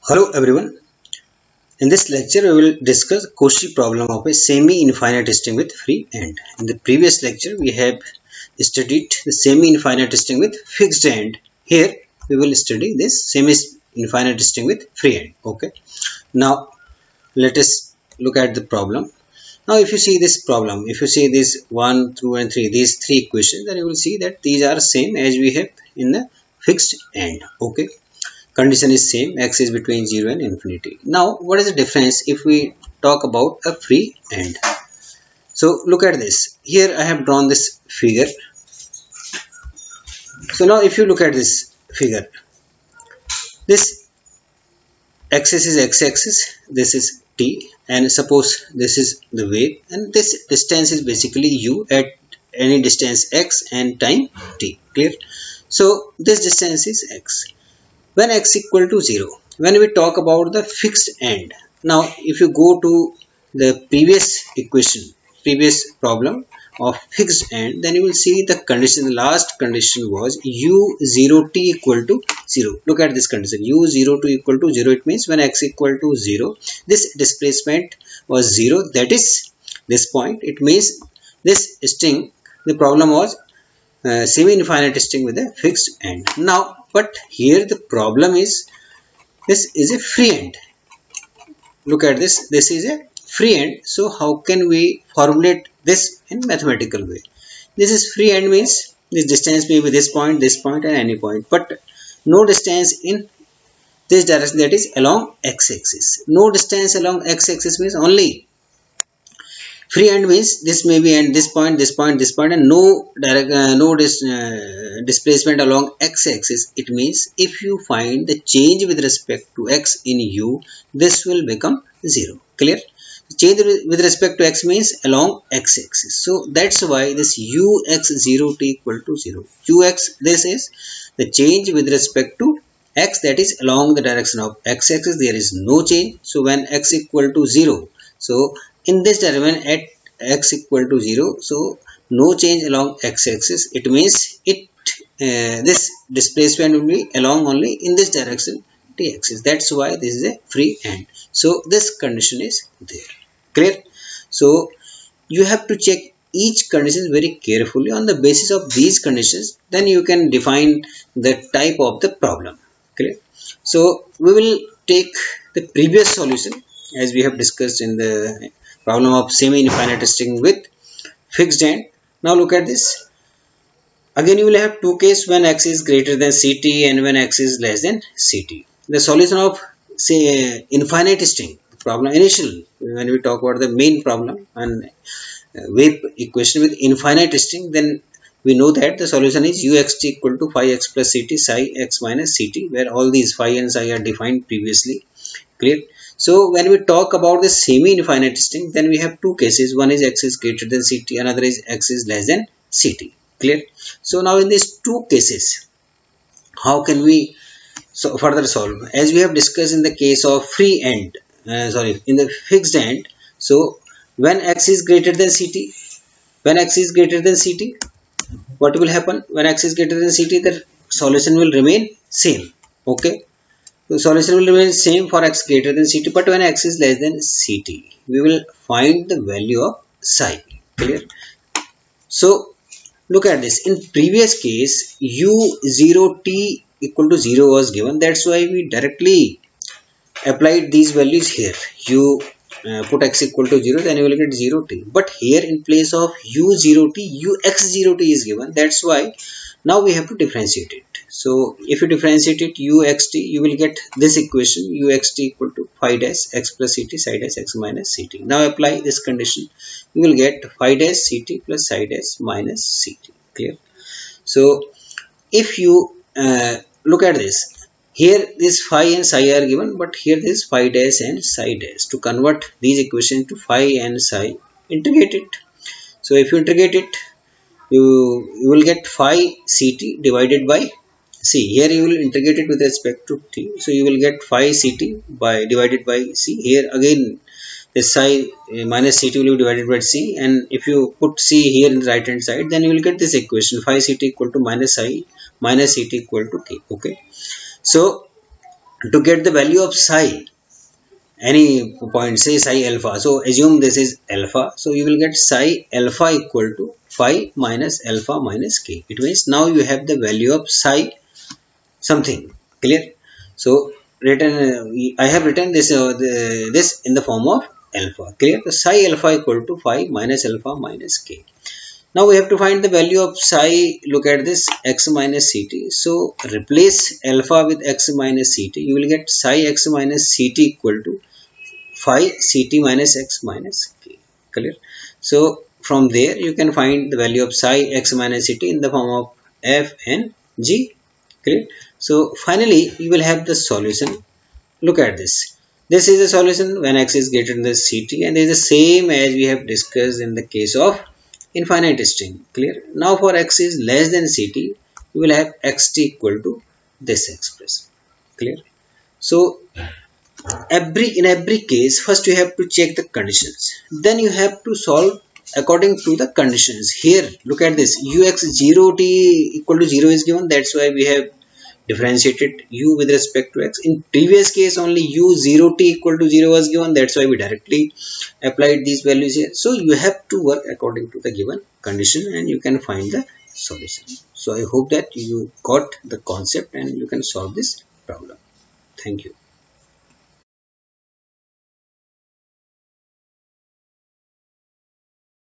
Hello everyone. In this lecture we will discuss cauchy problem of a semi-infinite string with free end. In the previous lecture we have studied the semi-infinite string with fixed end. Here we will study this semi-infinite string with free end. Okay. Now let us look at the problem. Now if you see this problem, if you see this 1, 2 and 3, these three equations, then you will see that these are same as we have in the fixed end. Okay. Condition is same, x is between 0 and infinity. Now what is the difference if we talk about a free end? So look at this. Here I have drawn this figure. So now if you look at this figure, this axis is x-axis, this is t, and suppose this is the wave, and this distance is basically u at any distance x and time t. Clear? So this distance is x. When x equal to 0, when we talk about the fixed end, now if you go to the previous equation, previous problem of fixed end, then you will see the condition, the last condition was u0t equal to 0. Look at this condition, u0t equal to 0. It means when x equal to 0, this displacement was 0, that is this point. It means this string, the problem was semi-infinite string with a fixed end. Now but here the problem is, this is a free end. Look at this, this is a free end. So how can we formulate this in mathematical way? This is free end means this distance may be this point and any point, but no distance in this direction, that is along x-axis. No distance along x-axis means only free end means this may be end, this point, and no direct displacement along x-axis. It means if you find the change with respect to x in u, this will become 0. Clear? Change with respect to x means along x-axis. So that's why this ux0t equal to 0. Ux, this is the change with respect to x, that is along the direction of x-axis. There is no change. So when x equal to 0, so in this direction at x equal to 0, so no change along x-axis. It means this displacement will be along only in this direction t-axis. That's why this is a free end. So this condition is there. Clear? So you have to check each condition very carefully. On the basis of these conditions, then you can define the type of the problem. Clear? So we will take the previous solution as we have discussed in the problem of semi-infinite string with fixed end. Now look at this. Again you will have two cases, when x is greater than ct and when x is less than ct. The solution of say infinite string problem initial, when we talk about the main problem and wave equation with infinite string, then we know that the solution is uxt equal to phi x plus ct psi x minus ct, where all these phi and psi are defined previously. Clear? So when we talk about the semi-infinite string, then we have two cases. One is x is greater than ct, another is x is less than ct. Clear? So now in these two cases, how can we further solve? As we have discussed in the case of free end, in the fixed end. So when x is greater than ct, what will happen? When x is greater than ct, the solution will remain same. Okay. The solution will remain same for x greater than ct, but when x is less than ct, we will find the value of psi. Clear? So look at this. In previous case, u0t equal to 0 was given. That's why we directly applied these values here. You put x equal to 0, then you will get 0t. But here in place of u0t, ux0t is given. That's why now we have to differentiate it. So if you differentiate it uxt, you will get this equation uxt equal to phi dash x plus ct psi dash x minus ct. Now apply this condition, you will get phi dash ct plus psi dash minus ct. Clear? So if you look at this, here this phi and psi are given, but here this phi dash and psi dash. To convert these equations to phi and psi, integrate it. So if you integrate it, you will get phi ct divided by c. Here you will integrate it with respect to t, so you will get phi ct by divided by c. Here again the psi minus ct will be divided by c, and if you put c here in the right hand side, then you will get this equation phi ct equal to minus psi minus ct equal to t. Okay, so To get the value of psi, any point, say psi alpha, so assume this is alpha, so you will get psi alpha equal to phi minus alpha minus k. It means now you have the value of psi something. Clear? So written, I have written this this in the form of alpha. Clear? So psi alpha equal to phi minus alpha minus k. Now we have to find the value of psi. Look at this, x minus ct. So replace alpha with x minus ct. You will get psi x minus ct equal to phi ct minus x minus k. Clear? So from there you can find the value of psi x minus ct in the form of f and g. Clear? So finally you will have the solution. Look at this. This is the solution when x is greater than the ct, and it is the same as we have discussed in the case of infinite string. Clear? Now for x is less than ct, you will have xt equal to this expression. Clear? So in every case, first you have to check the conditions, then you have to solve according to the conditions. Here look at this, ux0t equal to 0 is given, that's why we have differentiated u with respect to x. In previous case only u0t equal to 0 was given, that's why we directly applied these values here. So you have to work according to the given condition and you can find the solution. So I hope that you got the concept and you can solve this problem. Thank you.